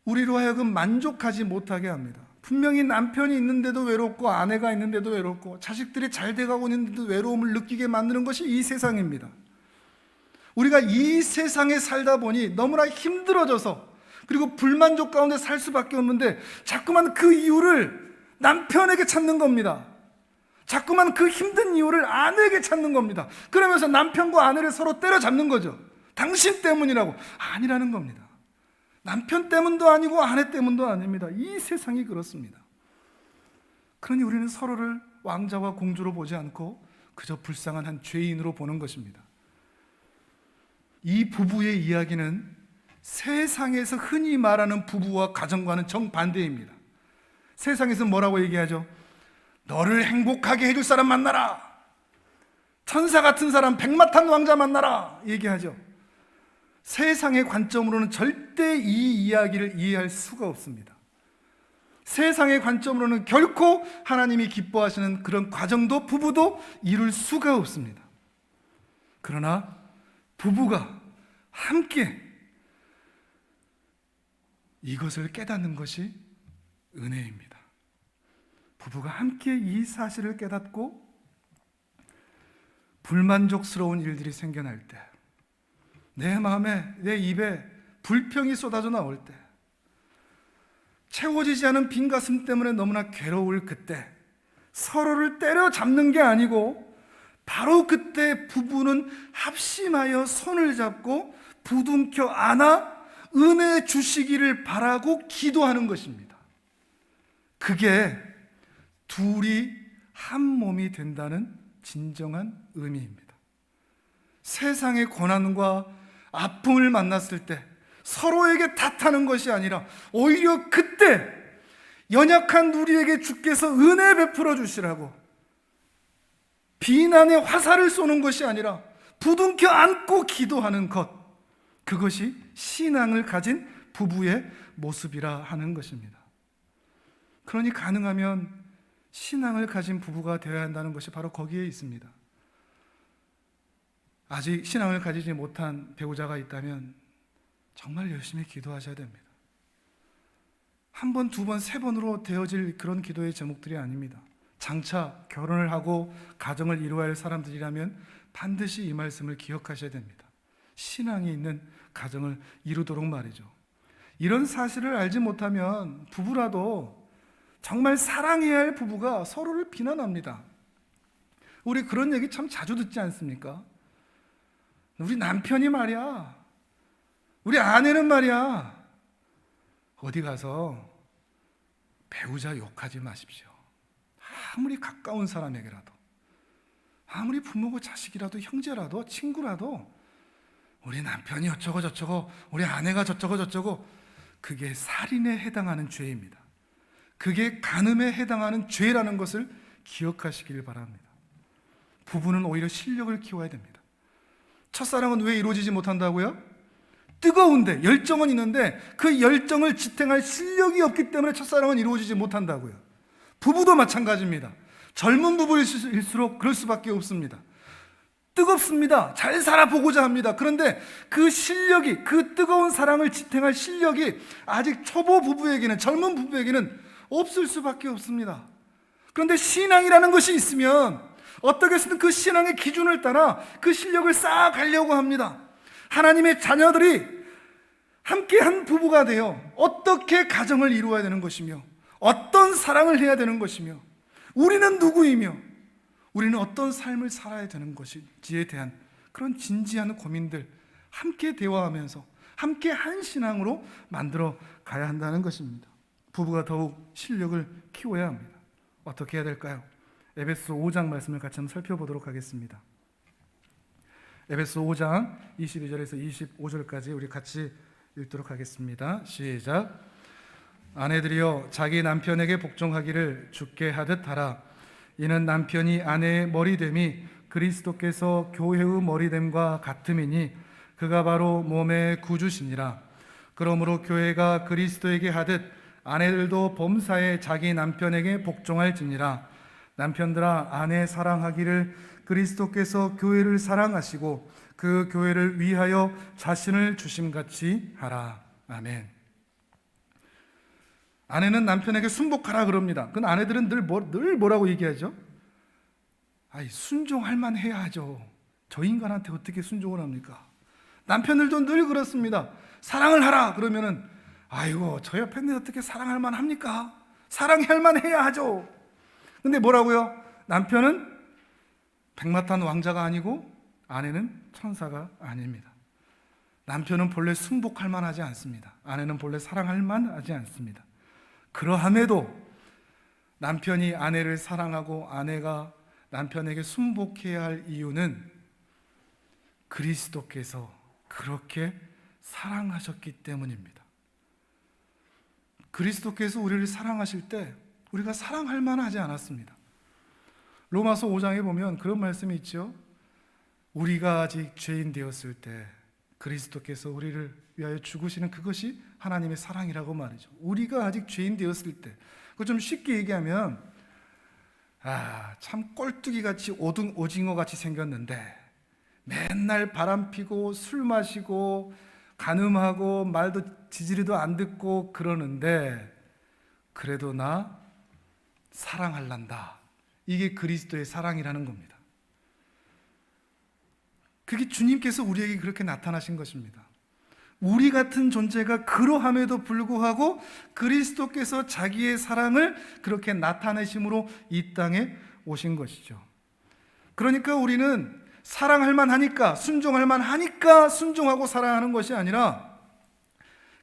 우리로 하여금 만족하지 못하게 합니다. 분명히 남편이 있는데도 외롭고 아내가 있는데도 외롭고 자식들이 잘 돼가고 있는데도 외로움을 느끼게 만드는 것이 이 세상입니다. 우리가 이 세상에 살다 보니 너무나 힘들어져서 그리고 불만족 가운데 살 수밖에 없는데 자꾸만 그 이유를 남편에게 찾는 겁니다. 자꾸만 그 힘든 이유를 아내에게 찾는 겁니다. 그러면서 남편과 아내를 서로 때려잡는 거죠. 당신 때문이라고. 아니라는 겁니다. 남편 때문도 아니고 아내 때문도 아닙니다. 이 세상이 그렇습니다. 그러니 우리는 서로를 왕자와 공주로 보지 않고 그저 불쌍한 한 죄인으로 보는 것입니다. 이 부부의 이야기는 세상에서 흔히 말하는 부부와 가정과는 정반대입니다. 세상에서 뭐라고 얘기하죠? 너를 행복하게 해줄 사람 만나라. 천사 같은 사람, 백마탄 왕자 만나라 얘기하죠. 세상의 관점으로는 절대 이 이야기를 이해할 수가 없습니다. 세상의 관점으로는 결코 하나님이 기뻐하시는 그런 과정도 부부도 이룰 수가 없습니다. 그러나 부부가 함께 이것을 깨닫는 것이 은혜입니다. 부부가 함께 이 사실을 깨닫고 불만족스러운 일들이 생겨날 때, 내 마음에, 내 입에 불평이 쏟아져 나올 때, 채워지지 않은 빈 가슴 때문에 너무나 괴로울 그때 서로를 때려잡는 게 아니고 바로 그때 부부는 합심하여 손을 잡고 부둥켜 안아 은혜 주시기를 바라고 기도하는 것입니다. 그게 둘이 한 몸이 된다는 진정한 의미입니다. 세상의 고난과 아픔을 만났을 때 서로에게 탓하는 것이 아니라 오히려 그때 연약한 우리에게 주께서 은혜 베풀어 주시라고 비난의 화살을 쏘는 것이 아니라 부둥켜 안고 기도하는 것, 그것이 신앙을 가진 부부의 모습이라 하는 것입니다. 그러니 가능하면 신앙을 가진 부부가 되어야 한다는 것이 바로 거기에 있습니다. 아직 신앙을 가지지 못한 배우자가 있다면 정말 열심히 기도하셔야 됩니다. 한 번, 두 번, 세 번으로 되어질 그런 기도의 제목들이 아닙니다. 장차 결혼을 하고 가정을 이루어야 할 사람들이라면 반드시 이 말씀을 기억하셔야 됩니다. 신앙이 있는 가정을 이루도록 말이죠. 이런 사실을 알지 못하면 부부라도 정말 사랑해야 할 부부가 서로를 비난합니다. 우리 그런 얘기 참 자주 듣지 않습니까? 우리 남편이 말이야, 우리 아내는 말이야, 어디 가서 배우자 욕하지 마십시오. 아무리 가까운 사람에게라도, 아무리 부모고 자식이라도 형제라도 친구라도 우리 남편이 어쩌고 저쩌고 우리 아내가 저쩌고 저쩌고, 그게 살인에 해당하는 죄입니다. 그게 간음에 해당하는 죄라는 것을 기억하시길 바랍니다. 부부는 오히려 실력을 키워야 됩니다. 첫사랑은 왜 이루어지지 못한다고요? 뜨거운데, 열정은 있는데 그 열정을 지탱할 실력이 없기 때문에 첫사랑은 이루어지지 못한다고요. 부부도 마찬가지입니다. 젊은 부부일수록 그럴 수밖에 없습니다. 뜨겁습니다. 잘 살아보고자 합니다. 그런데 그 실력이, 그 뜨거운 사랑을 지탱할 실력이 아직 초보 부부에게는, 젊은 부부에게는 없을 수밖에 없습니다. 그런데 신앙이라는 것이 있으면 어떻게 해서든 그 신앙의 기준을 따라 그 실력을 쌓아가려고 합니다. 하나님의 자녀들이 함께한 부부가 되어 어떻게 가정을 이루어야 되는 것이며 어떤 사랑을 해야 되는 것이며 우리는 누구이며 우리는 어떤 삶을 살아야 되는 것인지에 대한 그런 진지한 고민들 함께 대화하면서 함께 한 신앙으로 만들어 가야 한다는 것입니다. 부부가 더욱 실력을 키워야 합니다. 어떻게 해야 될까요? 에베소 5장 말씀을 같이 한번 살펴보도록 하겠습니다. 에베소 5장 22절에서 25절까지 우리 같이 읽도록 하겠습니다. 시작. 아내들이여 자기 남편에게 복종하기를 주께 하듯 하라. 이는 남편이 아내의 머리됨이 그리스도께서 교회의 머리됨과 같음이니 그가 바로 몸의 구주시니라. 그러므로 교회가 그리스도에게 하듯 아내들도 범사에 자기 남편에게 복종할지니라. 남편들아, 아내 사랑하기를 그리스도께서 교회를 사랑하시고 그 교회를 위하여 자신을 주심같이 하라. 아멘. 아내는 남편에게 순복하라 그럽니다. 그 아내들은 늘 뭐라고 얘기하죠? 순종할 만 해야 하죠. 저 인간한테 어떻게 순종을 합니까? 남편들도 늘 그렇습니다. 사랑을 하라 그러면은 아이고, 저 옆에 있는 어떻게 사랑할 만 합니까? 사랑할 만 해야 하죠. 근데 뭐라고요? 남편은 백마탄 왕자가 아니고 아내는 천사가 아닙니다. 남편은 본래 순복할 만하지 않습니다. 아내는 본래 사랑할 만하지 않습니다. 그러함에도 남편이 아내를 사랑하고 아내가 남편에게 순복해야 할 이유는 그리스도께서 그렇게 사랑하셨기 때문입니다. 그리스도께서 우리를 사랑하실 때 우리가 사랑할 만하지 않았습니다. 로마서 5장에 보면 그런 말씀이 있죠. 우리가 아직 죄인 되었을 때 그리스도께서 우리를 위하여 죽으시는 그것이 하나님의 사랑이라고 말이죠. 우리가 아직 죄인 되었을 때, 그거 좀 쉽게 얘기하면 참 꼴뚜기같이 오징어같이 생겼는데 맨날 바람 피고 술 마시고 간음하고 말도 지지리도 안 듣고 그러는데 그래도 나 사랑할란다. 이게 그리스도의 사랑이라는 겁니다. 그게 주님께서 우리에게 그렇게 나타나신 것입니다. 우리 같은 존재가 그러함에도 불구하고 그리스도께서 자기의 사랑을 그렇게 나타내심으로 이 땅에 오신 것이죠. 그러니까 우리는 사랑할 만하니까, 순종할 만하니까 순종하고 사랑하는 것이 아니라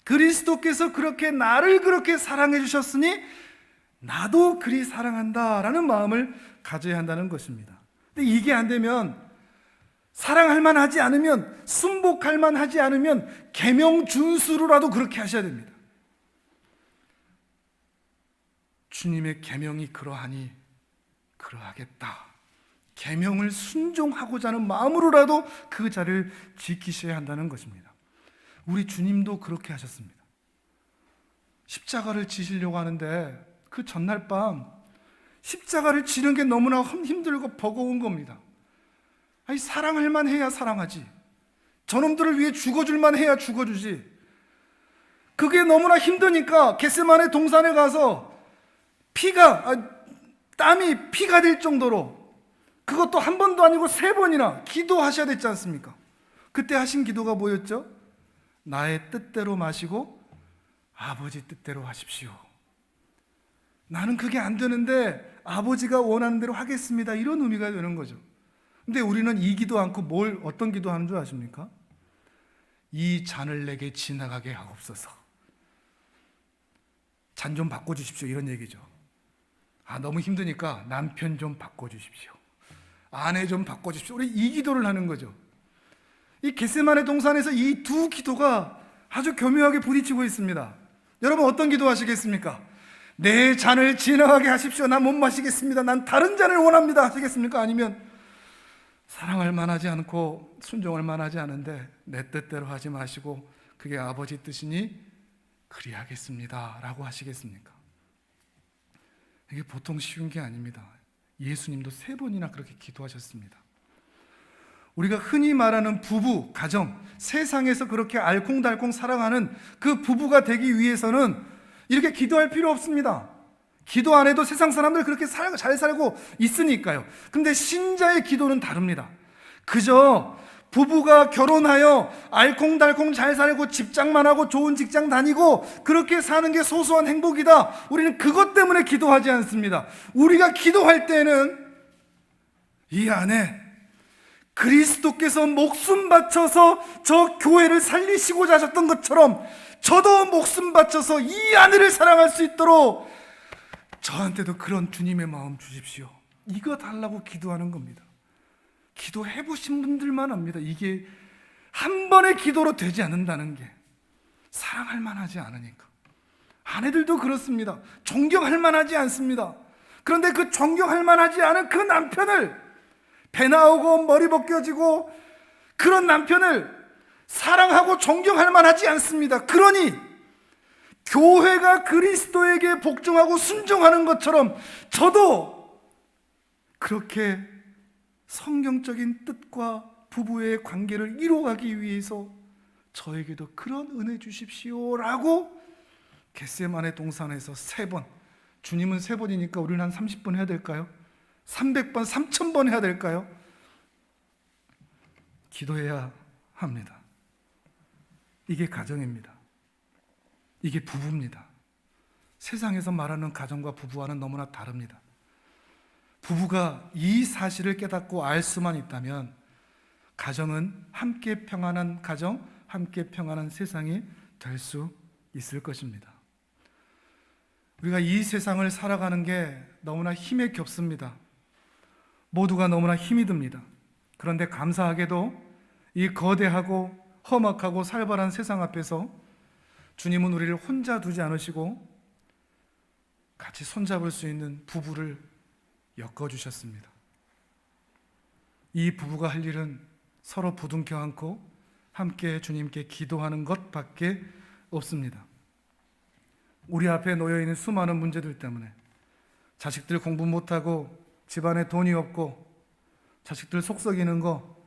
그리스도께서 그렇게 나를 그렇게 사랑해 주셨으니 나도 그리 사랑한다라는 마음을 가져야 한다는 것입니다. 근데 이게 안 되면, 사랑할 만하지 않으면, 순복할 만하지 않으면 계명 준수로라도 그렇게 하셔야 됩니다. 주님의 계명이 그러하니 그러하겠다. 계명을 순종하고자 하는 마음으로라도 그 자리를 지키셔야 한다는 것입니다. 우리 주님도 그렇게 하셨습니다. 십자가를 지시려고 하는데 그 전날 밤 십자가를 지는 게 너무나 힘들고 버거운 겁니다. 사랑할 만 해야 사랑하지, 저놈들을 위해 죽어줄 만 해야 죽어주지. 그게 너무나 힘드니까 겟세마네 동산에 가서 땀이 피가 될 정도로, 그것도 한 번도 아니고 3번이나 기도하셔야 됐지 않습니까? 그때 하신 기도가 뭐였죠? 나의 뜻대로 마시고 아버지 뜻대로 하십시오. 나는 그게 안 되는데 아버지가 원하는 대로 하겠습니다. 이런 의미가 되는 거죠. 근데 우리는 이 기도 않고 어떤 기도 하는 줄 아십니까? 이 잔을 내게 지나가게 하옵소서. 잔 좀 바꿔주십시오. 이런 얘기죠. 너무 힘드니까 남편 좀 바꿔주십시오. 아내 좀 바꿔주십시오. 우리 이 기도를 하는 거죠. 이 겟세마네 동산에서 이 두 기도가 아주 교묘하게 부딪히고 있습니다. 여러분 어떤 기도 하시겠습니까? 내 잔을 지나가게 하십시오. 난 못 마시겠습니다. 난 다른 잔을 원합니다. 하시겠습니까? 아니면 사랑할 만하지 않고 순종할 만하지 않은데 내 뜻대로 하지 마시고 그게 아버지 뜻이니 그리하겠습니다 라고 하시겠습니까? 이게 보통 쉬운 게 아닙니다. 예수님도 3번이나 그렇게 기도하셨습니다. 우리가 흔히 말하는 부부, 가정, 세상에서 그렇게 알콩달콩 살아가는 그 부부가 되기 위해서는 이렇게 기도할 필요 없습니다. 기도 안 해도 세상 사람들 그렇게 잘 살고 있으니까요. 근데 신자의 기도는 다릅니다. 그저 부부가 결혼하여 알콩달콩 잘 살고 집장만 하고 좋은 직장 다니고 그렇게 사는 게 소소한 행복이다. 우리는 그것 때문에 기도하지 않습니다. 우리가 기도할 때는 이 안에 그리스도께서 목숨 바쳐서 저 교회를 살리시고자 하셨던 것처럼 저도 목숨 바쳐서 이 아내를 사랑할 수 있도록 저한테도 그런 주님의 마음 주십시오. 이거 달라고 기도하는 겁니다. 기도해 보신 분들만 압니다. 이게 한 번의 기도로 되지 않는다는 게, 사랑할 만하지 않으니까. 아내들도 그렇습니다. 존경할 만하지 않습니다. 그런데 그 존경할 만하지 않은 그 남편을, 배 나오고 머리 벗겨지고 그런 남편을 사랑하고 존경할 만하지 않습니다. 그러니 교회가 그리스도에게 복종하고 순종하는 것처럼 저도 그렇게 성경적인 뜻과 부부의 관계를 이루어가기 위해서 저에게도 그런 은혜 주십시오라고 겟세마네 동산에서 3번, 주님은 3번이니까 우리는 한 30번 해야 될까요? 300번, 3000번 해야 될까요? 기도해야 합니다. 이게 가정입니다. 이게 부부입니다. 세상에서 말하는 가정과 부부와는 너무나 다릅니다. 부부가 이 사실을 깨닫고 알 수만 있다면 가정은 함께 평안한 가정, 함께 평안한 세상이 될 수 있을 것입니다. 우리가 이 세상을 살아가는 게 너무나 힘에 겹습니다. 모두가 너무나 힘이 듭니다. 그런데 감사하게도 이 거대하고 험악하고 살벌한 세상 앞에서 주님은 우리를 혼자 두지 않으시고 같이 손잡을 수 있는 부부를 엮어주셨습니다. 이 부부가 할 일은 서로 부둥켜 안고 함께 주님께 기도하는 것밖에 없습니다. 우리 앞에 놓여있는 수많은 문제들 때문에 자식들 공부 못하고 집안에 돈이 없고 자식들 속썩이는 거,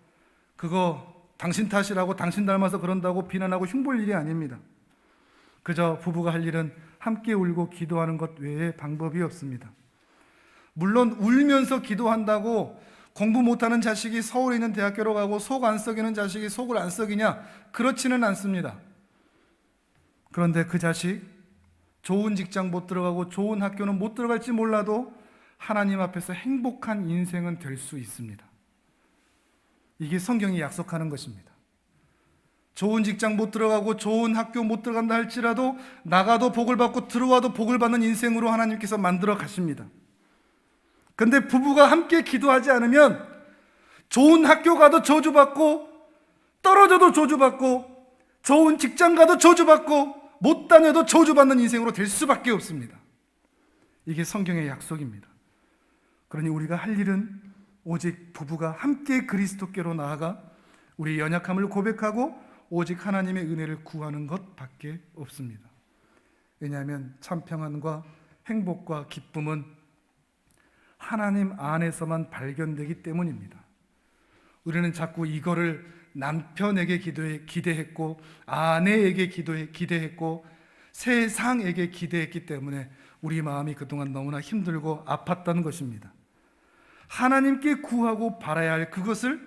그거 당신 탓이라고, 당신 닮아서 그런다고 비난하고 흉볼 일이 아닙니다. 그저 부부가 할 일은 함께 울고 기도하는 것 외에 방법이 없습니다. 물론 울면서 기도한다고 공부 못하는 자식이 서울에 있는 대학교로 가고 속 안 썩이는 자식이 속을 안 썩이냐? 그렇지는 않습니다. 그런데 그 자식 좋은 직장 못 들어가고 좋은 학교는 못 들어갈지 몰라도 하나님 앞에서 행복한 인생은 될 수 있습니다. 이게 성경이 약속하는 것입니다. 좋은 직장 못 들어가고 좋은 학교 못 들어간다 할지라도 나가도 복을 받고 들어와도 복을 받는 인생으로 하나님께서 만들어 가십니다. 근데 부부가 함께 기도하지 않으면 좋은 학교 가도 저주받고 떨어져도 저주받고 좋은 직장 가도 저주받고 못 다녀도 저주받는 인생으로 될 수밖에 없습니다. 이게 성경의 약속입니다. 그러니 우리가 할 일은 오직 부부가 함께 그리스도께로 나아가 우리 연약함을 고백하고 오직 하나님의 은혜를 구하는 것밖에 없습니다. 왜냐하면 참 평안과 행복과 기쁨은 하나님 안에서만 발견되기 때문입니다. 우리는 자꾸 이거를 남편에게 기대했고 아내에게 기대했고 세상에게 기대했기 때문에 우리 마음이 그동안 너무나 힘들고 아팠다는 것입니다. 하나님께 구하고 바라야 할 그것을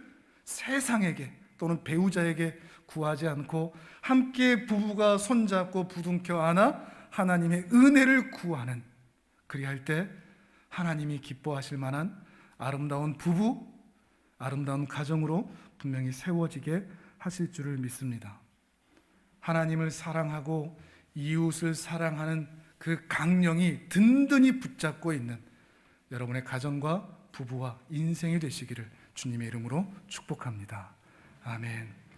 세상에게 또는 배우자에게 구하지 않고 함께 부부가 손잡고 부둥켜 안아 하나님의 은혜를 구하는, 그리할 때 하나님이 기뻐하실 만한 아름다운 부부, 아름다운 가정으로 분명히 세워지게 하실 줄을 믿습니다. 하나님을 사랑하고 이웃을 사랑하는 그 강령이 든든히 붙잡고 있는 여러분의 가정과 부부와 인생이 되시기를 주님의 이름으로 축복합니다. 아멘.